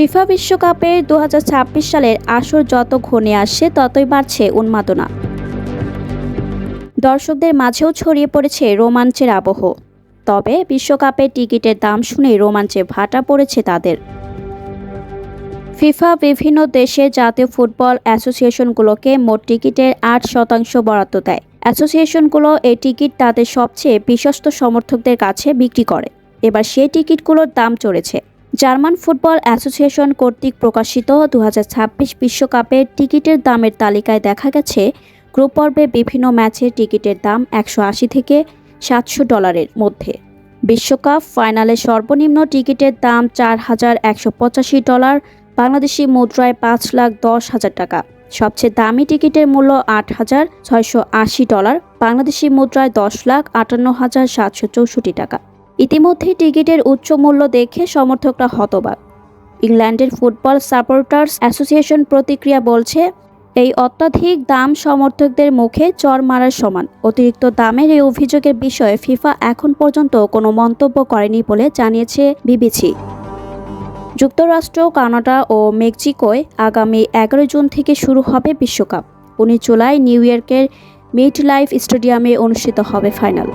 FIFA বিশ্বকাপের 2026 সালের আসর যত ঘনিয়ে আসছে ততই বাড়ছে উন্মাদনা। দর্শকদের মাঝেও ছড়িয়ে পড়েছে রোমাঞ্চের আবহ। তবে বিশ্বকাপের টিকিটের দাম শুনে রোমাঞ্চে ভাটা পড়েছে তাদের। ফিফা বিভিন্ন দেশের জাতীয় ফুটবল অ্যাসোসিয়েশনগুলোকে মোট টিকিটের 8% বরাদ্দ দেয়। অ্যাসোসিয়েশনগুলো এই টিকিট তাদের সবচেয়ে বিশ্বস্ত সমর্থকদের কাছে বিক্রি করে। এবার সেই টিকিটগুলোর দাম চড়েছে। জার্মান ফুটবল অ্যাসোসিয়েশন কর্তৃক প্রকাশিত 2026 বিশ্বকাপের টিকিটের দামের তালিকায় দেখা গেছে, গ্রুপ পর্বে বিভিন্ন ম্যাচের টিকিটের দাম $180 থেকে $700 মধ্যে। বিশ্বকাপ ফাইনালে সর্বনিম্ন টিকিটের দাম $4,185, বাংলাদেশি মুদ্রায় $5,10,000 টাকা। সবচেয়ে দামি টিকিটের মূল্য $8,680, বাংলাদেশি মুদ্রায় $10,58,764 টাকা। ইতিমধ্যে টিকিটের উচ্চ মূল্য দেখে সমর্থকরা হতবাক। ইংল্যান্ডের ফুটবল সাপোর্টার্স অ্যাসোসিয়েশন প্রতিক্রিয়া বলছে, এই অত্যাধিক দাম সমর্থকদের মুখে চড় মারার সমান। অতিরিক্ত দামের এই অভিযোগের বিষয়ে ফিফা এখন পর্যন্ত কোনো মন্তব্য করেনি বলে জানিয়েছে বিবিসি। যুক্তরাষ্ট্র, কানাডা ও মেক্সিকোয় আগামী 11 জুন থেকে শুরু হবে বিশ্বকাপ। 19 জুলাই নিউ ইয়র্কের মিড লাইফ স্টেডিয়ামে অনুষ্ঠিত হবে ফাইনাল।